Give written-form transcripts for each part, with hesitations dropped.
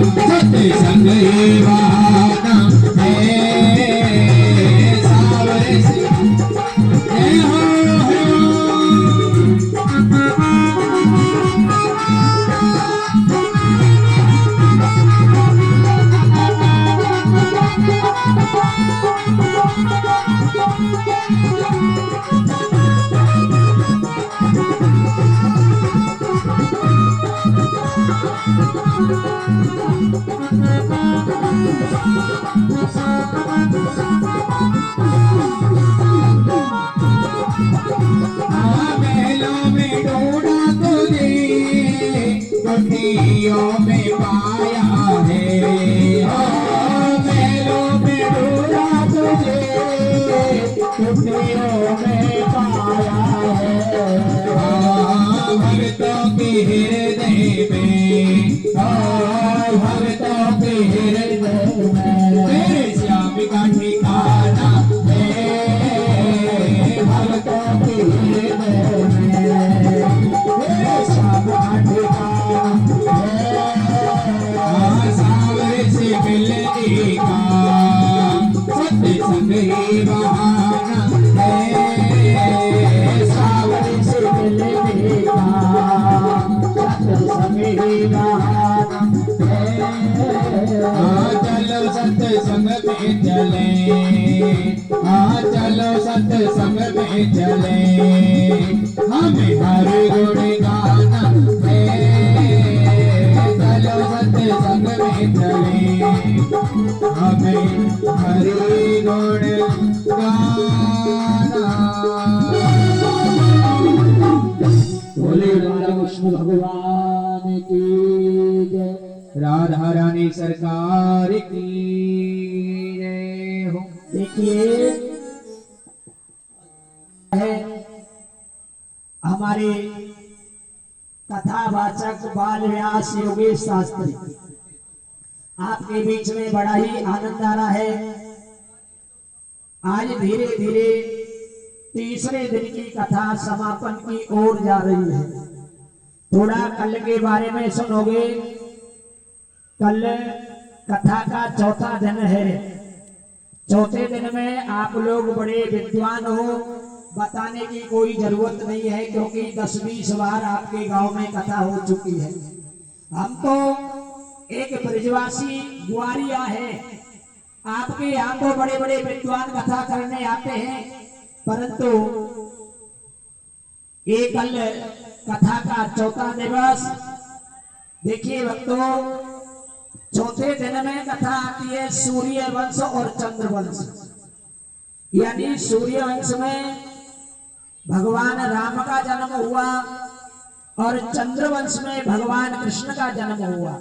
सत्संग ही बहाना है सावरे से जय हो महलों में ढूंढा तुझे कुटियों में पाया है महलों में ढूंढा तुझे कुटियों में पाया है भक्तों के हृदय में भक्तों के हृदय में तेरे श्याम का ठिकाना है भक्तों के हृदय में तेरे श्याम का ठिकाना है सावरे से मिलने का सत्संग ही बहाना है सावरे से मिलने का सत्संग ही बहाना चलो सत्संग में चले चलो सत्संग में चले हमें हर गुण गाना है चलो सत्संग में चले हमें हर गुण गाना बोले राधा कृष्ण भगवान की जय राधा रानी सरकार की जय हो। देखिए हमारे कथावाचक बाल व्यास योगेश शास्त्री आपके बीच में बड़ा ही आनंद आ रहा है। आज धीरे धीरे तीसरे दिन की कथा समापन की ओर जा रही है। थोड़ा कल के बारे में सुनोगे। कल कथा का चौथा दिन है। चौथे दिन में आप लोग बड़े विद्वान हो, बताने की कोई जरूरत नहीं है क्योंकि 10-20 बार आपके गांव में कथा हो चुकी है। हम तो एक ब्रजवासी ग्वारिया है, आपके यहाँ तो बड़े बड़े विद्वान कथा करने आते हैं, परंतु ये कल कथा का चौथा दिवस। देखिए भक्तों, चौथे दिन में कथा आती है सूर्य वंश और चंद्र वंश। यानी सूर्य वंश में भगवान राम का जन्म हुआ और चंद्र वंश में भगवान कृष्ण का जन्म हुआ।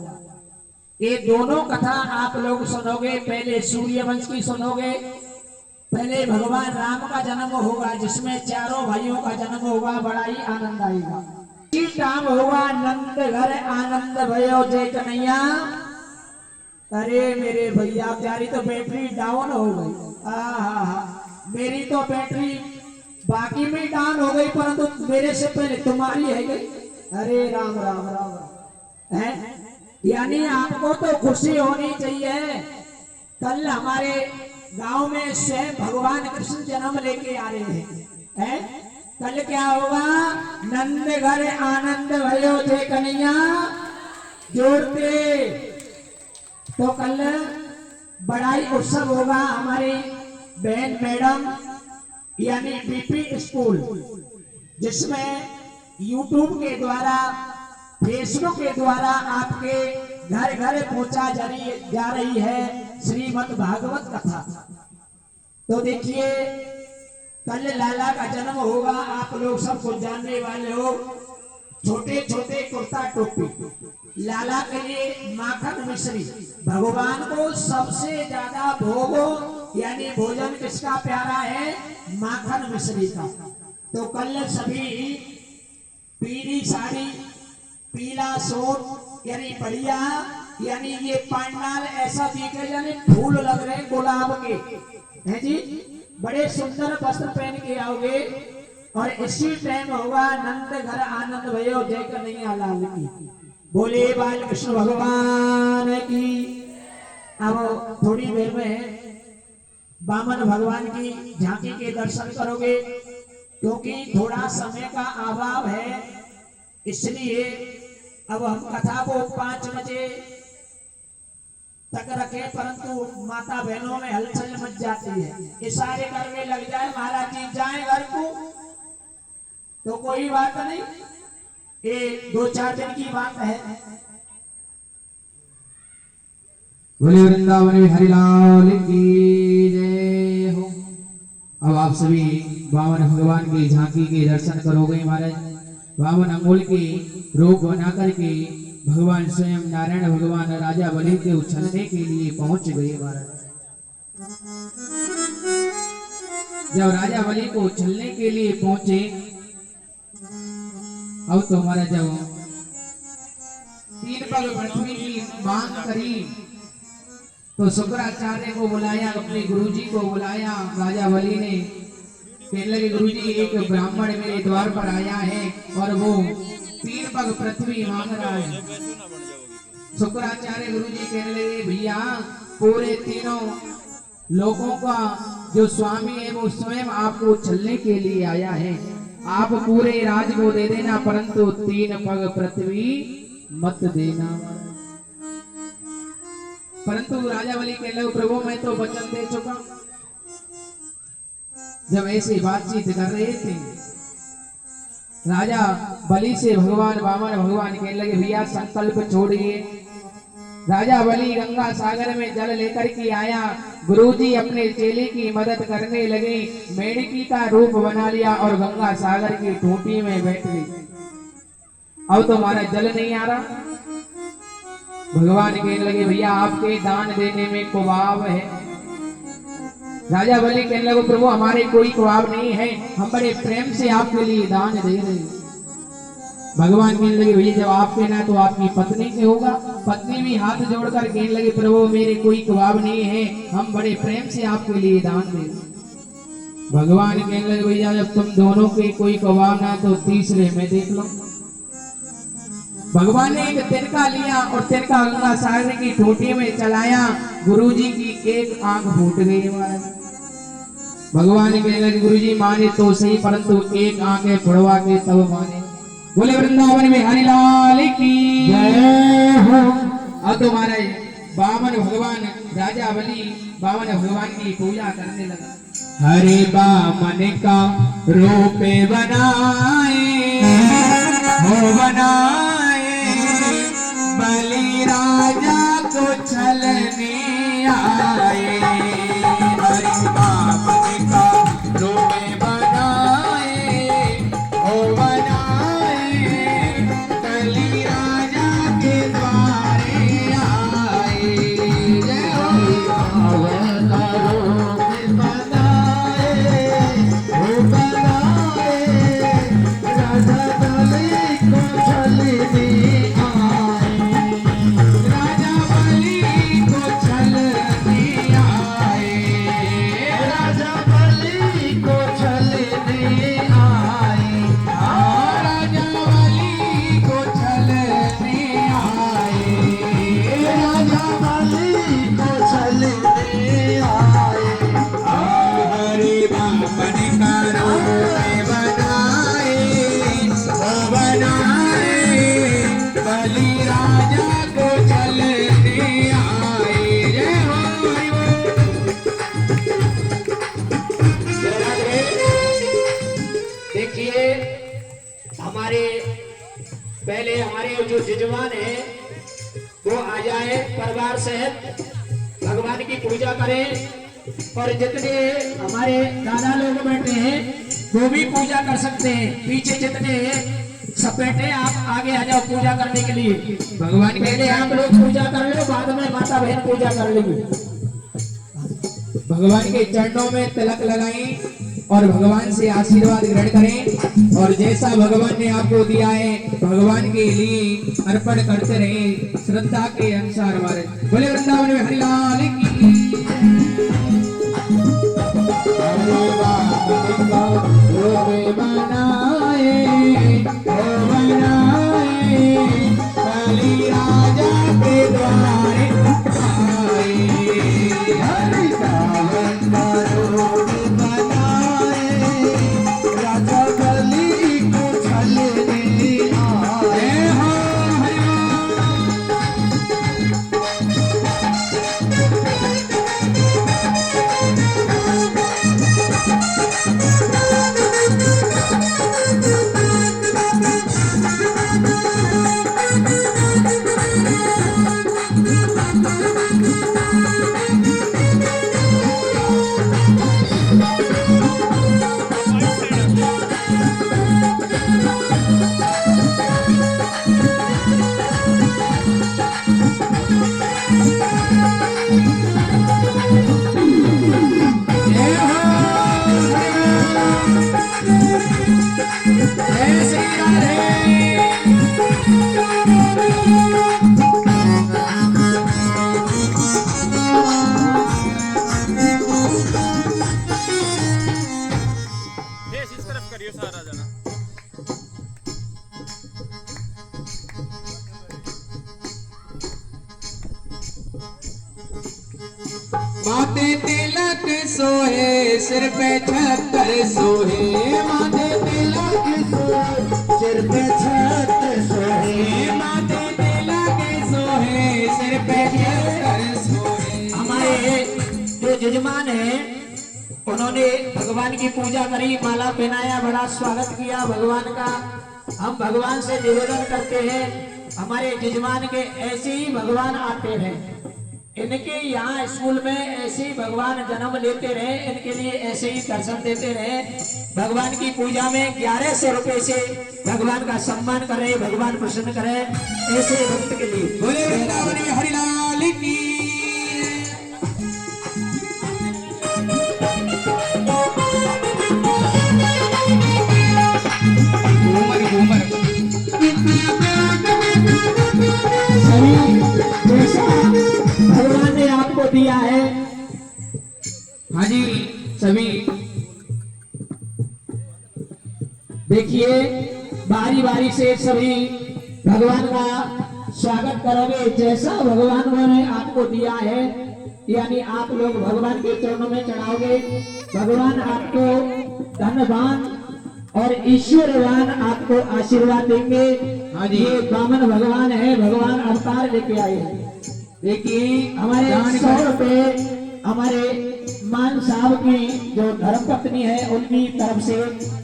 ये दोनों कथा आप लोग सुनोगे। पहले सूर्य वंश की सुनोगे। पहले भगवान राम का जन्म होगा जिसमें चारों भाइयों का जन्म होगा, बड़ा ही आनंद आएगा। काम होगा नंद घर आनंद भयो जय कन्हैया। अरे मेरे भैया प्यारी तो बैटरी डाउन हो गई। मेरी तो बैटरी बाकी में डाउन हो गई, परंतु मेरे से पहले तुम्हारी है गई। अरे राम राम राम है। यानी आपको तो खुशी होनी चाहिए। कल हमारे गांव में स्वयं भगवान कृष्ण जन्म लेके आ रहे हैं। कल क्या होगा? नंद घर आनंद भयो जय कन्हैया जोड़ते। तो कल बड़ा ही उत्सव होगा। हमारी बहन मैडम यानी बीपी स्कूल, जिसमें यूट्यूब के द्वारा फेसबुक के द्वारा आपके घर घर पहुंचा जा रही है श्रीमद् भागवत कथा। तो देखिए कल लाला का जन्म होगा। आप लोग सब कुछ जानने वाले हो। छोटे छोटे कुर्ता टोपी लाला के लिए माखन मिश्री। भगवान को सबसे ज्यादा भोग यानी भोजन किसका प्यारा है? माखन मिश्री का। तो कल सभी पीली साड़ी, पीला सूट यानी बढ़िया, यानी ये पंडाल ऐसा दिखे यानी फूल लग रहे गुलाब के हैं जी। बड़े सुंदर वस्त्र पहन के आओगे और इसी टाइम होगा नंद घर आनंद भयो जय कन्हैया लाल की। बोले बाल कृष्ण भगवान की। अब थोड़ी देर में वामन भगवान की झांकी के दर्शन करोगे, क्योंकि थोड़ा समय का अभाव है, इसलिए अब हम कथा को 5 बजे तक रखे, परंतु माता बहनों में हलचल मच जाती है, इशारे करने लग जाए महाराज जी जाए घर को, तो कोई बात नहीं, ये 2-4 दिन की बात है। बोले वृंदावन बिहारी लाल की जय हो। अब आप सभी वामन भगवान की झांकी के दर्शन करोगे महाराज। वामन अंगुल के रूप बना करके भगवान स्वयं नारायण भगवान राजा बलि के उछलने के लिए पहुंच गए महाराज। जब राजा बलि को उछलने के लिए पहुंचे, अब तो हमारा जब 3 पग पृथ्वी की मांग करी, तो शुक्राचार्य को बुलाया, अपने गुरुजी को बुलाया। राजा बलि ने कहने लगे गुरुजी एक ब्राह्मण मेरे द्वार पर आया है और वो 3 पग पृथ्वी मांग रहा है। शुक्राचार्य गुरुजी कहने लगे भैया पूरे तीनों लोगों का जो स्वामी है वो स्वयं आपको उछलने के लिए आया है, आप पूरे राज को दे देना, परंतु 3 पग पृथ्वी मत देना। परंतु राजा बलि कहने लगे प्रभु मैं तो वचन दे चुका। जब ऐसी बातचीत कर रहे थे, राजा बलि से भगवान वामन भगवान कहने लगे भैया संकल्प छोड़िए। राजा बलि गंगा सागर में जल लेकर के आया, गुरुजी अपने चेले की मदद करने लगे, मेढकी का रूप बना लिया और गंगा सागर की टूटी में बैठ गई। अब तो हमारा जल नहीं आ रहा। भगवान कहने लगे भैया आपके दान देने में कुभाव है। राजा बलि कहने लगे प्रभु हमारे कोई कुभाव नहीं है, हम बड़े प्रेम से आपके लिए दान दे रहे हैं। भगवान कहने लगे भैया जब आपके ना तो आपकी पत्नी के होगा। पत्नी भी हाथ जोड़कर कहने लगे प्रभु मेरे कोई कुभाव नहीं है, हम बड़े प्रेम से आपके लिए दान दे रहे हैं। भगवान कहने लगे भैया जब तुम दोनों के कोई कुभाव ना तो तीसरे में देख लो। भगवान ने एक तिनका लिया और तिनका गंगा सागर की टोटी में चलाया, गुरुजी की एक आंख फूट गई। भगवान कहने लगे गुरुजी माने तो सही, परंतु एक आंखें फुड़वा के तब माने। बोले वृंदावन में हरि लाल की जय हो। अब तो महाराज वामन भगवान राजा बलि वामन भगवान की पूजा करने लगा। हरे वामन का रूप बनाए हो बनाए, बलि राजा को छलने आए। हरे वामन का रूप बनाए हो बनाए, बलि राजा के द्वारे आए। जय हो। पहले हमारे जो जजमान है वो आ जाए परिवार सहित, भगवान की पूजा करें, और जितने हमारे दादा लोग बैठे हैं वो भी पूजा कर सकते हैं। पीछे जितने सब बैठे आप आगे आ जाओ पूजा करने के लिए। भगवान पहले आप लोग पूजा कर लो, बाद में माता बहन पूजा कर लेंगे। भगवान के चरणों में तिलक लगाएं और भगवान से आशीर्वाद ग्रहण करें, और जैसा भगवान ने आपको दिया है भगवान के लिए अर्पण करते रहे श्रद्धा के अनुसार। हमारे बोले वृंदावन में हरि लाल की। बनाए माथे तिलक सोहे सिर पे छत्र सोहे माथे तिलक सोहे सिर पे छत्र सोहे माथे तिलक सोहे सिर पे छत्र सोहे। हमारे जो जजमान है उन्होंने भगवान की पूजा करी, माला पहनाया, बड़ा स्वागत किया भगवान का। हम भगवान से निवेदन करते हैं हमारे जजमान के ऐसे ही भगवान आते रहे, इनके यहाँ स्कूल में ऐसे ही भगवान जन्म लेते रहे, इनके लिए ऐसे ही दर्शन देते रहे। भगवान की पूजा में 1100 रुपए से भगवान का सम्मान करे, भगवान प्रसन्न करे ऐसे भक्त के लिए। बोले वृंदावन में हरिलाल की। घूमर घूमर सभी जैसा भगवान ने आपको दिया है, हाँ जी सभी देखिए बारी बारी से सभी भगवान का स्वागत करोगे। जैसा भगवान ने आपको दिया है यानी आप लोग भगवान के चरणों में चढ़ाओगे, भगवान आपको धनवान और ईश्वरवान आपको आशीर्वाद देंगे। हाँ जी। ये बामन भगवान है, भगवान अवतार लेके आए हैं। देखिए हमारे जान 100 रुपए हमारे मान साहब की जो धर्म पत्नी है उनकी तरफ से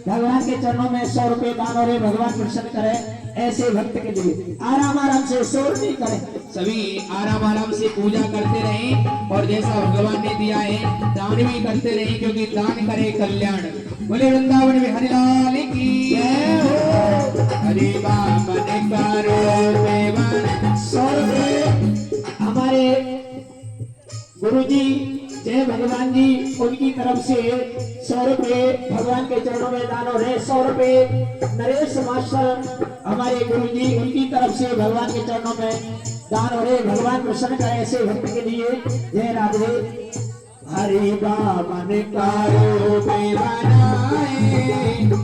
भगवान के चरणों में 100 रुपए दान हो रहे, भगवान प्रसन्न करे ऐसे भक्त के लिए। आराम आराम से शोर नहीं करें, सभी आराम से पूजा करते रहें और जैसा भगवान ने दिया है दान भी करते रहें, क्योंकि दान करे कल्याण। बोले वृंदावन में हरिलाल की जय हो। हरि बामन करो देवन 100 रुपए हमारे गुरुजी जय भगवान जी उनकी तरफ से 100 रुपए भगवान के चरणों में दान हो रहे। 100 रुपए नरेश मास्टर हमारे गुरुजी उनकी तरफ से भगवान के चरणों में दान हो रहे, भगवान प्रसन्न करे ऐसे भक्त के लिए। जय राधे। हरि बामन करो बनाए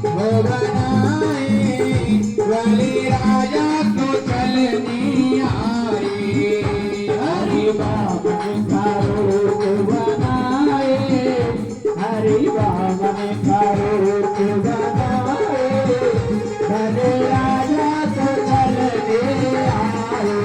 हो बनाए बलि राजा को चलनी आए। हरि बामन करो बनाए, हरि बामन करो बनाए, भले राजा को चलने आए।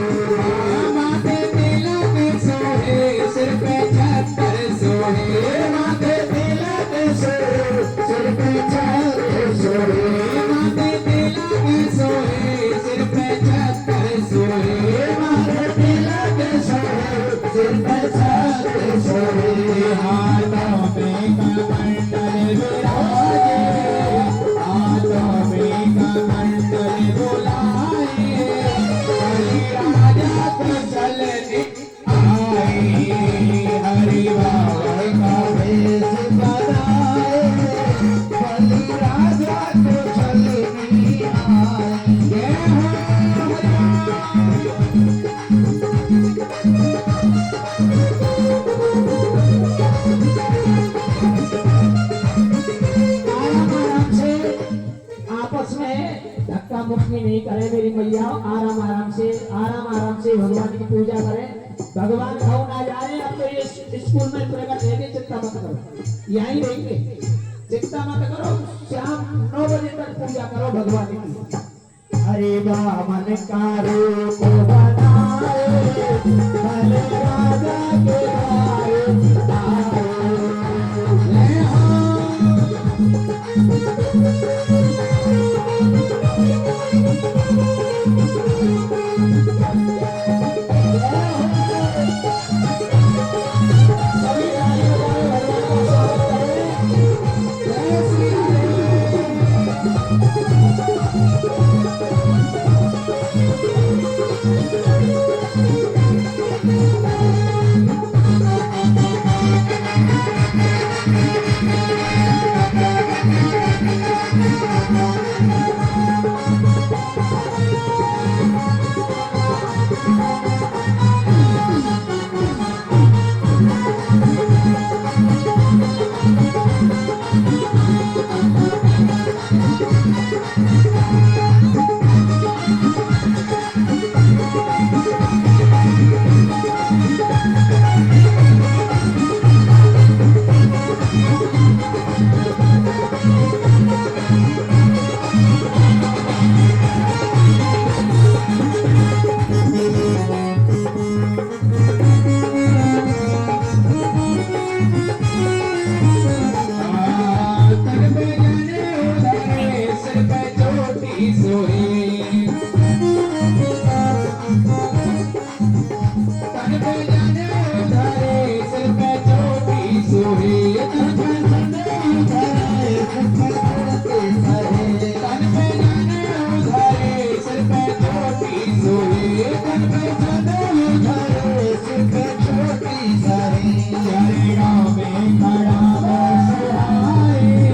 माथे तिलक सोहे सिर पे छत्र सोहे माथे तिलक सोहे सिर पे छत्र सोहे, माथे तिलक सोहे सिर पे छत्र सोहे माथे तिलक सोहे सिर पे छत्र सोहे। हाथों में कमंडल विराजे हाथों में कमंडल बुलाए बलि राजा को चलने आए। हरि बाबा का वेश बनाए, बलि राजा को चलनी आए। जय हो आराम आराम से आपस में धक्का मुक्की नहीं करे मेरी मैया, आराम आराम से भगवान की पूजा करें। भगवान खाओ ना जाए, अब तो ये स्कूल में प्रकट है कि चिंता मत करो, यहीं रहेंगे, चिंता मत करो। शाम 9 बजे तक पूजा करो भगवान की। हरे बामन का रूप बनाए, भले राजा के आए आए। जय हो सभी ताली बजाए भगवान का स्वागत करें। जय श्री हरि। सोहे तन पे जनेऊ धरे सिर पे चोटी सोहे तन पे जनेऊ धरे सिर पे चोटी सोहे तन पे जनेऊ धरे सिर पे चोटी सोहे हरे राम में खड़ा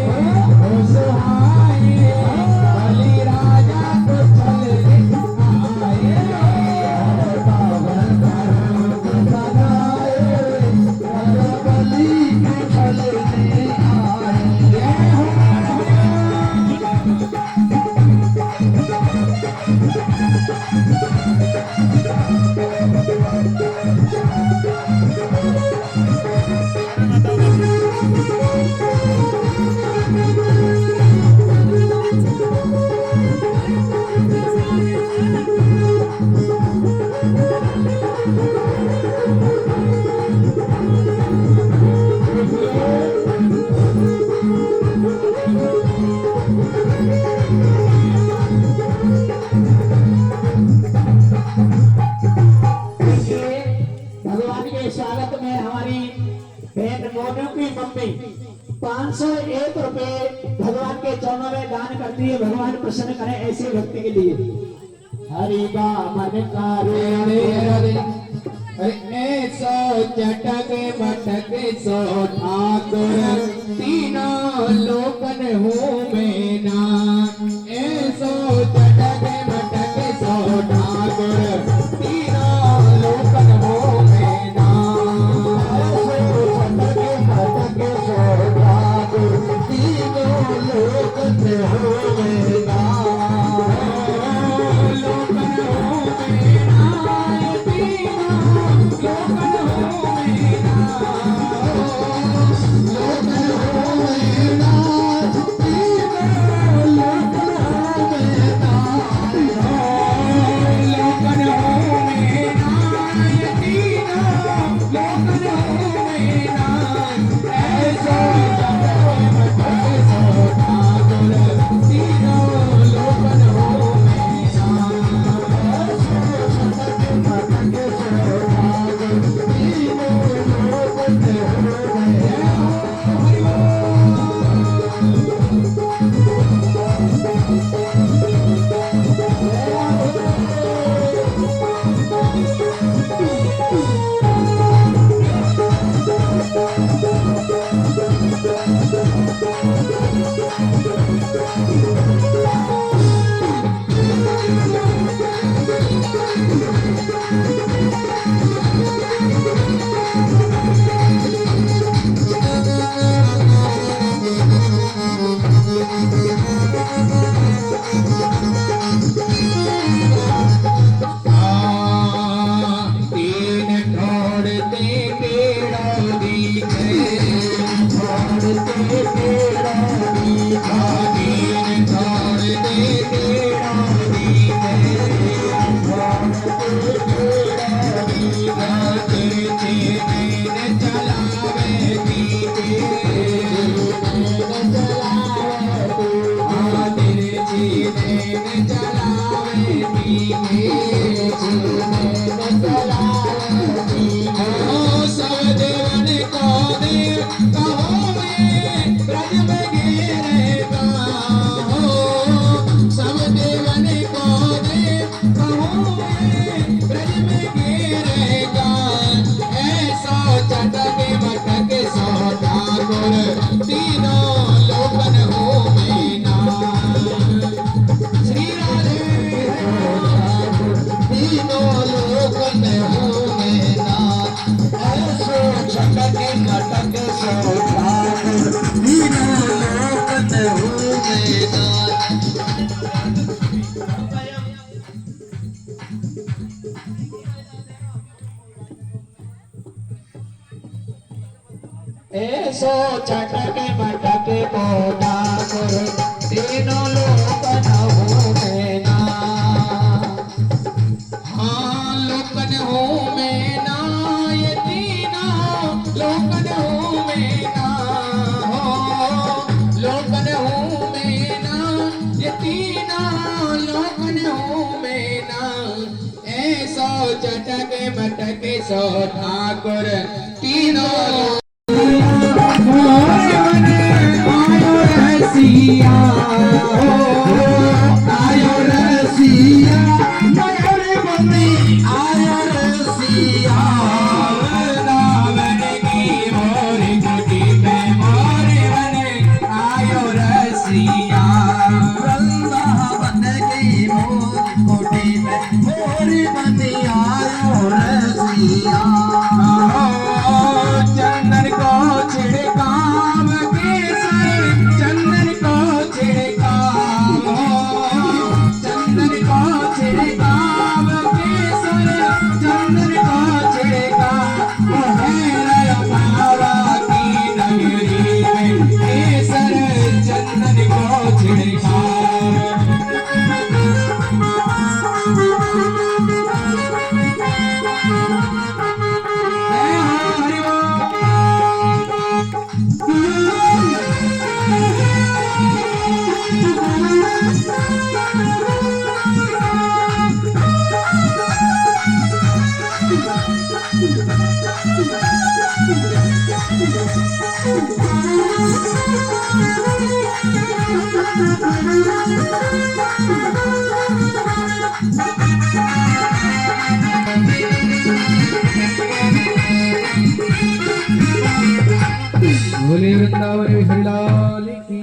ओ सुहाए बलि राजा को चल आए पावन करो सदाए बलि के चलने आए भगवान के स्वागत में हमारी बहन मोनू की मम्मी 501 रुपए भगवान के चरणों में दान करती है। भगवान प्रसन्न करें ऐसे व्यक्ति के लिए। हरि मन ऐसो चटक मटक सो ठाकुर तीनों लोकन हूँ मैं ना ऐसो चटक मटक सो ठाकुर तीनों लोकन हूँ मैं ना ऐसो चटक मटक सो ठाकुर तीनों लोकन हूँ मैं ना ऐसो चटक मटक कोटा कर तीनों लोकन हूँ मैं ना। हाँ लोकन हूँ मैं ना ये तीनों लोकन हूँ मैं ना हो लोकन हूँ मैं ना ये तीनों लोकन हूँ मैं ना। ऐसो चटक मटक सो ठाकुर तीनों रसिया आयो रसिया मयूर बंदी आयो रसिया वृंदावन की मोर कुटी पे मोर बने आयो रसिया वृंदावन की मोर कुटी में मोर बनी आयो रसिया चंदन को छिड़काव केसर चंदन को छिड़काव चंदन को छिड़काव केसर चंदन को छिड़काव बाबा की नगरी में केसर चंदन को छिड़काव बोले वृंदावन बिहारी लाल की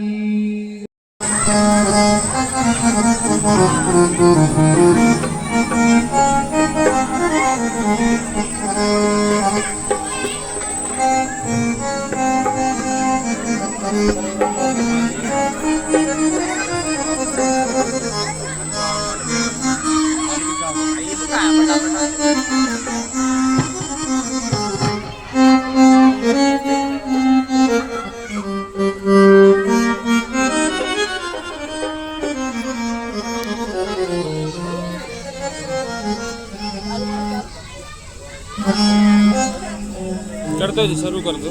कर दो जी, शुरू कर दो।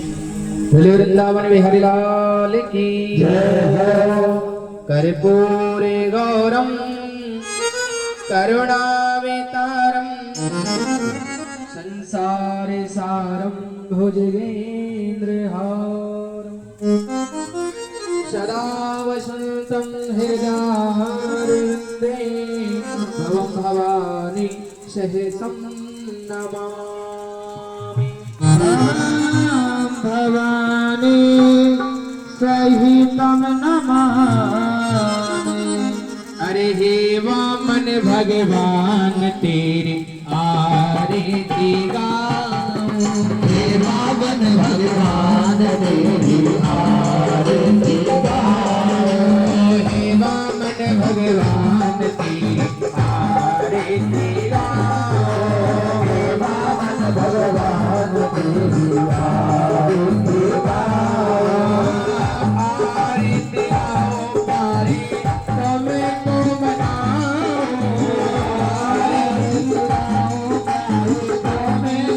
बोले वृंदावन बिहारी लाल की कर्पूरे गौरम करुणावतारम संसार सारम भुजगेन्द्रहारम सदा वसन्तं हृदयारविन्दे भवं भवानी सहितं नमामि भवानी सहितं नमामि। अरे हे वामन भगवान तेरे आरती गाऊं हे वामन भगवान तेरी आरती गाऊं हे वामन भगवान तेरी आरती गाऊं हे वामन भगवान तेरी आरती गाऊं आरती आओ प्यारे तुमको मनाऊं आरती आओ प्यारे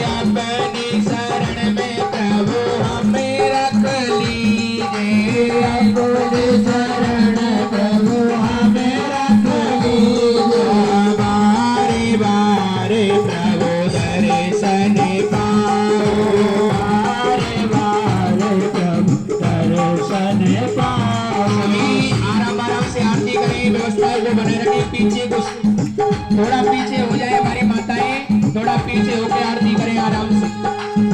अपनी शरण में प्रभु हमें रख लीजिए, अपनी शरण प्रभु हमें रख लीजिए। बारे बारे प्रभु दर्शन पाओ, बारे बारे प्रभु दर्शन पाओ। आराम आराम से आरती करें, व्यवस्था को बनाए रखें। पीछे कुछ थोड़ा पीछे हो जाए हमारी माताएं, थोड़ा पीछे होकर आरती करें आराम से।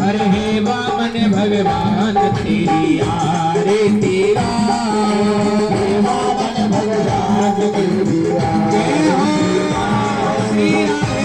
अरे हे वामन भगवान तेरी आरती गाओ, हे वामन भगवान तेरी आरती गाओ। श्री राधे।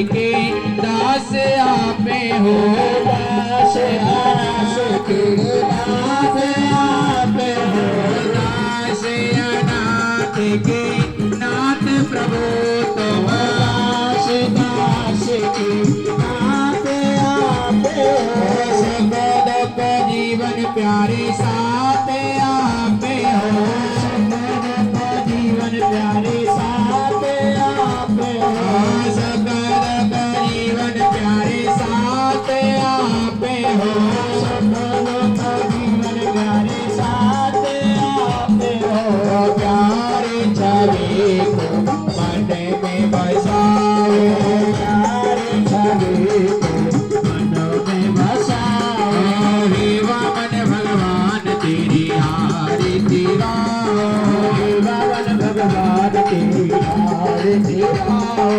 के दास आपे हो, दास अनाथ के दास आपे हो, दास अनाथ के नाथ प्रभु तुम, दास दास के नाथ आपे हो। सकद का जीवन प्यारे साथ आपे हो, सकद का जीवन प्यारे साथ आपे हो। जीवन प्यारे साथ आपे हो, सकल का जीवन प्यारे साथ आपे हो। प्यारे छवि को मन में बसाओ, प्यारे छवि को मन में बसाओ। हे वामन भगवान तेरी आरती गाओ, हे वामन भगवान तेरी आरती गाओ,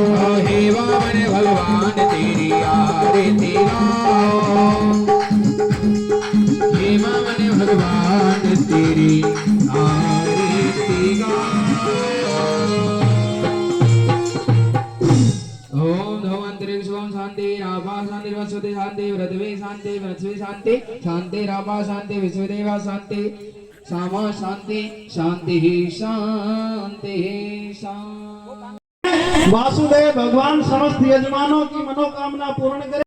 हे वामन भगवान तेरी आरती गाओ, हे वामन भगवान तेरी आरती गाओ। ओम धवंतरिक्ष ओम शांति राभा शांति वसुदेव शांति पृथ्वी शांति पृथ्वी शांति शांति राभा शांति विश्वदेवा शांति सामा शांति शांति शांति शांति। वासुदेव भगवान समस्त यजमानों की मनोकामना पूर्ण करे।